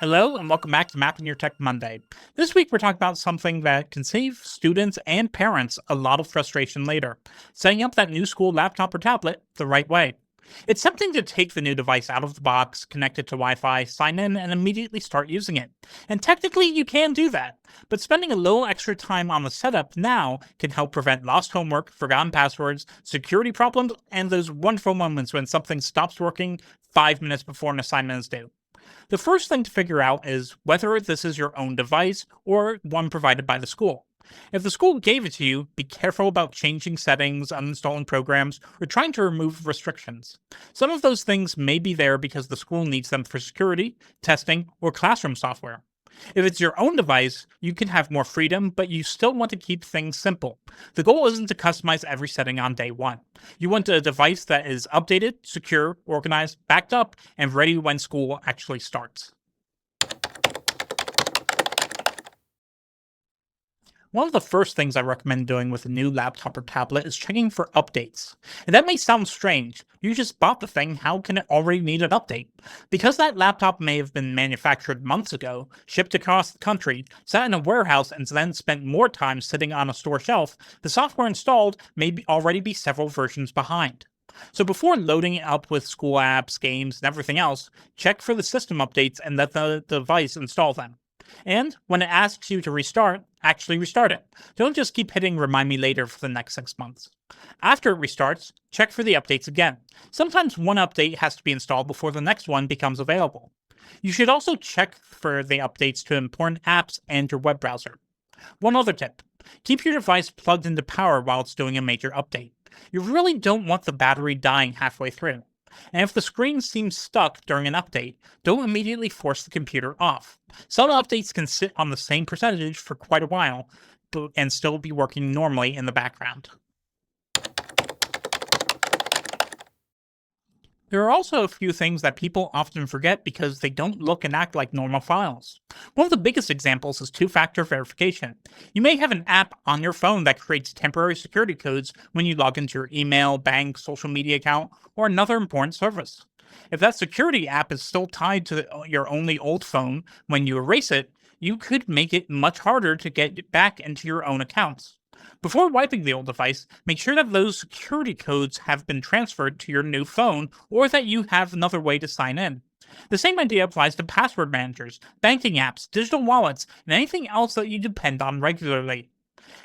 Hello, and welcome back to Mapping Your Tech Monday. This week, we're talking about something that can save students and parents a lot of frustration later: setting up that new school laptop or tablet the right way. It's tempting to take the new device out of the box, connect it to Wi Fi, sign in, and immediately start using it. And technically, you can do that, but spending a little extra time on the setup now can help prevent lost homework, forgotten passwords, security problems, and those wonderful moments when something stops working 5 minutes before an assignment is due. The first thing to figure out is whether this is your own device or one provided by the school. If the school gave it to you, be careful about changing settings, uninstalling programs, or trying to remove restrictions. Some of those things may be there because the school needs them for security, testing, or classroom software. If it's your own device, you can have more freedom, but you still want to keep things simple. The goal isn't to customize every setting on day one. You want a device that is updated, secure, organized, backed up, and ready when school actually starts. One of the first things I recommend doing with a new laptop or tablet is checking for updates. And that may sound strange. You just bought the thing, how can it already need an update? Because that laptop may have been manufactured months ago, shipped across the country, sat in a warehouse, and then spent more time sitting on a store shelf, the software installed may already be several versions behind. So before loading it up with school apps, games, and everything else, check for the system updates and let the device install them. And when it asks you to restart, actually restart it. Don't just keep hitting remind me later for the next 6 months. After it restarts, check for the updates again. Sometimes one update has to be installed before the next one becomes available. You should also check for the updates to important apps and your web browser. One other tip: keep your device plugged into power while it's doing a major update. You really don't want the battery dying halfway through. And if the screen seems stuck during an update, don't immediately force the computer off. Some updates can sit on the same percentage for quite a while and still be working normally in the background. There are also a few things that people often forget because they don't look and act like normal files. One of the biggest examples is two-factor verification. You may have an app on your phone that creates temporary security codes when you log into your email, bank, social media account, or another important service. If that security app is still tied to your only old phone when you erase it, you could make it much harder to get back into your own accounts. Before wiping the old device, make sure that those security codes have been transferred to your new phone or that you have another way to sign in. The same idea applies to password managers, banking apps, digital wallets, and anything else that you depend on regularly.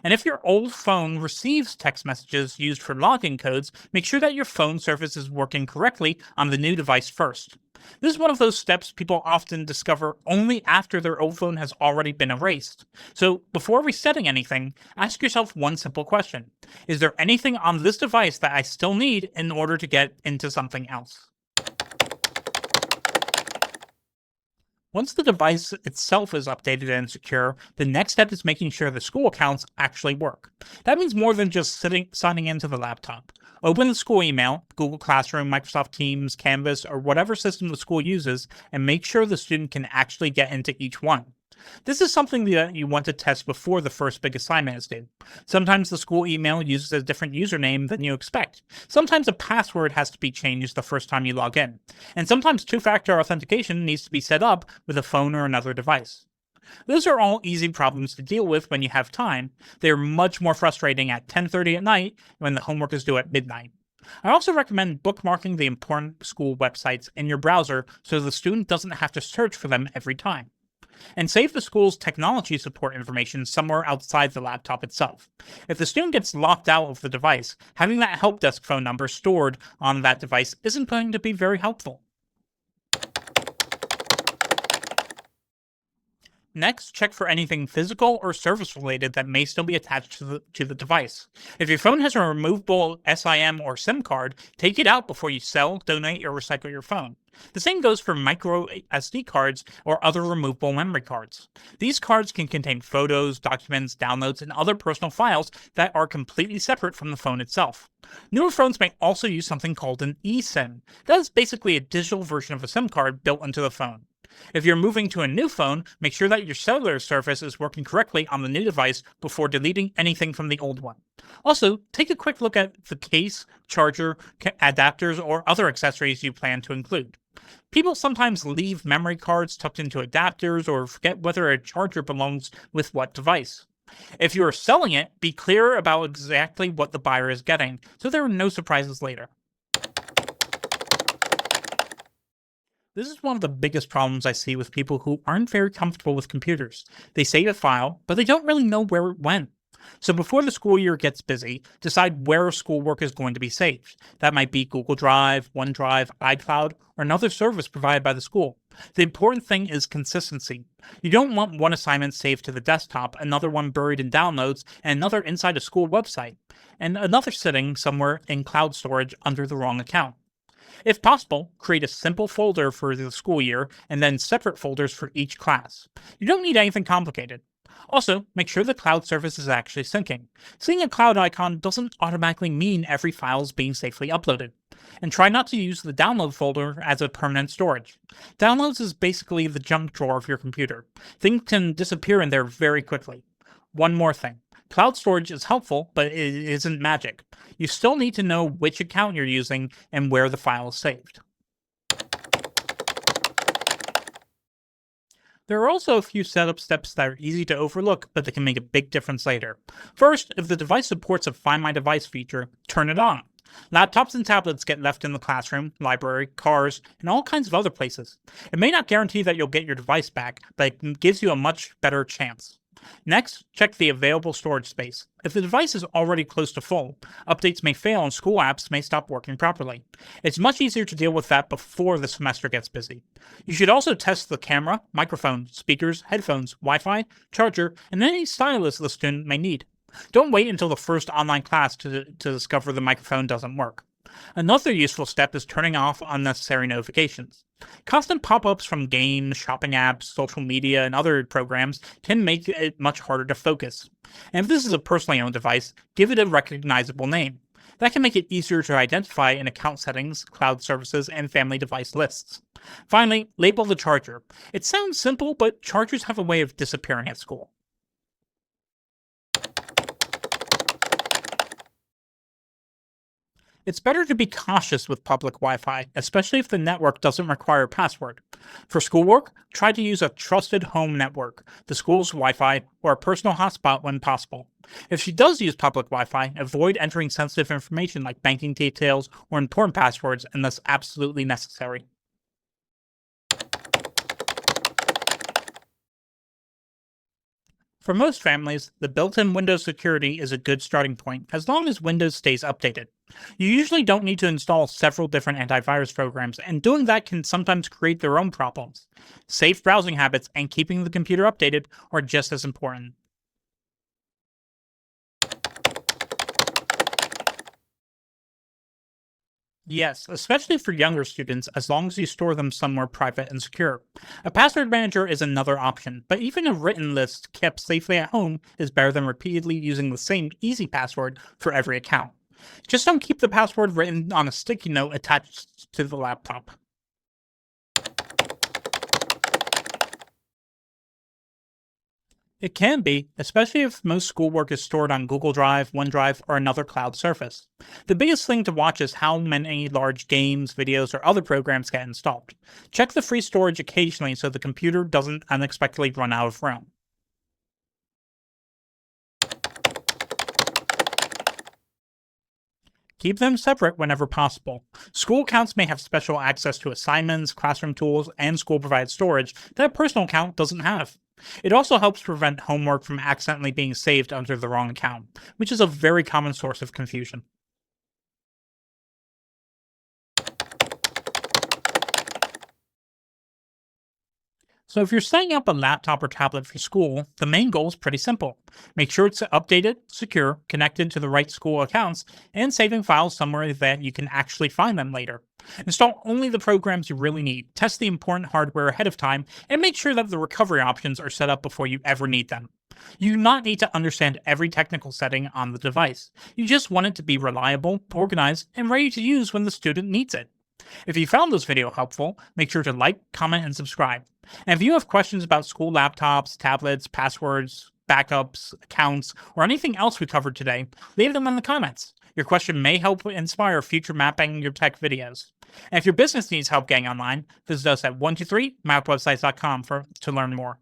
And if your old phone receives text messages used for login codes, make sure that your phone service is working correctly on the new device first. This is one of those steps people often discover only after their old phone has already been erased. So, before resetting anything, ask yourself one simple question: is there anything on this device that I still need in order to get into something else? Once the device itself is updated and secure, the next step is making sure the school accounts actually work. That means more than just signing into the laptop. Open the school email, Google Classroom, Microsoft Teams, Canvas, or whatever system the school uses, and make sure the student can actually get into each one. This is something that you want to test before the first big assignment is due. Sometimes the school email uses a different username than you expect. Sometimes a password has to be changed the first time you log in. And sometimes two-factor authentication needs to be set up with a phone or another device. Those are all easy problems to deal with when you have time. They're much more frustrating at 10:30 at night when the homework is due at midnight. I also recommend bookmarking the important school websites in your browser so the student doesn't have to search for them every time. And save the school's technology support information somewhere outside the laptop itself. If the student gets locked out of the device, having that help desk phone number stored on that device isn't going to be very helpful. Next, check for anything physical or service related that may still be attached to the device. If your phone has a removable SIM or SIM card, take it out before you sell, donate, or recycle your phone. The same goes for micro SD cards or other removable memory cards. These cards can contain photos, documents, downloads, and other personal files that are completely separate from the phone itself. Newer phones may also use something called an eSIM. That is basically a digital version of a SIM card built into the phone. If you're moving to a new phone, make sure that your cellular service is working correctly on the new device before deleting anything from the old one. Also, take a quick look at the case, charger, adapters, or other accessories you plan to include. People sometimes leave memory cards tucked into adapters or forget whether a charger belongs with what device. If you are selling it, be clear about exactly what the buyer is getting so there are no surprises later. This is one of the biggest problems I see with people who aren't very comfortable with computers. They save a file, but they don't really know where it went. So before the school year gets busy, decide where schoolwork is going to be saved. That might be Google Drive, OneDrive, iCloud, or another service provided by the school. The important thing is consistency. You don't want one assignment saved to the desktop, another one buried in downloads, and another inside a school website, and another sitting somewhere in cloud storage under the wrong account. If possible, create a simple folder for the school year and then separate folders for each class. You don't need anything complicated. Also, make sure the cloud service is actually syncing. Seeing a cloud icon doesn't automatically mean every file is being safely uploaded. And try not to use the download folder as a permanent storage. Downloads is basically the junk drawer of your computer. Things can disappear in there very quickly. One more thing. Cloud storage is helpful, but it isn't magic. You still need to know which account you're using and where the file is saved. There are also a few setup steps that are easy to overlook, but that can make a big difference later. First, if the device supports a Find My Device feature, turn it on. Laptops and tablets get left in the classroom, library, cars, and all kinds of other places. It may not guarantee that you'll get your device back, but it gives you a much better chance. Next, check the available storage space. If the device is already close to full, updates may fail and school apps may stop working properly. It's much easier to deal with that before the semester gets busy. You should also test the camera, microphone, speakers, headphones, Wi-Fi, charger, and any stylus the student may need. Don't wait until the first online class to discover the microphone doesn't work. Another useful step is turning off unnecessary notifications. Constant pop-ups from games, shopping apps, social media, and other programs can make it much harder to focus. And if this is a personally owned device, give it a recognizable name. That can make it easier to identify in account settings, cloud services, and family device lists. Finally, label the charger. It sounds simple, but chargers have a way of disappearing at school. It's better to be cautious with public Wi-Fi, especially if the network doesn't require a password. For schoolwork, try to use a trusted home network, the school's Wi-Fi, or a personal hotspot when possible. If she does use public Wi-Fi, avoid entering sensitive information like banking details or important passwords unless absolutely necessary. For most families, the built-in Windows security is a good starting point, as long as Windows stays updated. You usually don't need to install several different antivirus programs, and doing that can sometimes create their own problems. Safe browsing habits and keeping the computer updated are just as important. Yes, especially for younger students, as long as you store them somewhere private and secure. A password manager is another option, but even a written list kept safely at home is better than repeatedly using the same easy password for every account. Just don't keep the password written on a sticky note attached to the laptop. It can be, especially if most schoolwork is stored on Google Drive, OneDrive, or another cloud service. The biggest thing to watch is how many large games, videos, or other programs get installed. Check the free storage occasionally so the computer doesn't unexpectedly run out of room. Keep them separate whenever possible. School accounts may have special access to assignments, classroom tools, and school-provided storage that a personal account doesn't have. It also helps prevent homework from accidentally being saved under the wrong account, which is a very common source of confusion. So if you're setting up a laptop or tablet for school, the main goal is pretty simple. Make sure it's updated, secure, connected to the right school accounts, and saving files somewhere that you can actually find them later. Install only the programs you really need, test the important hardware ahead of time, and make sure that the recovery options are set up before you ever need them. You do not need to understand every technical setting on the device. You just want it to be reliable, organized, and ready to use when the student needs it. If you found this video helpful, make sure to like, comment, and subscribe. And if you have questions about school laptops, tablets, passwords, backups, accounts, or anything else we covered today, leave them in the comments. Your question may help inspire future mapping your tech videos. And if your business needs help getting online, visit us at 123mapwebsites.com to learn more.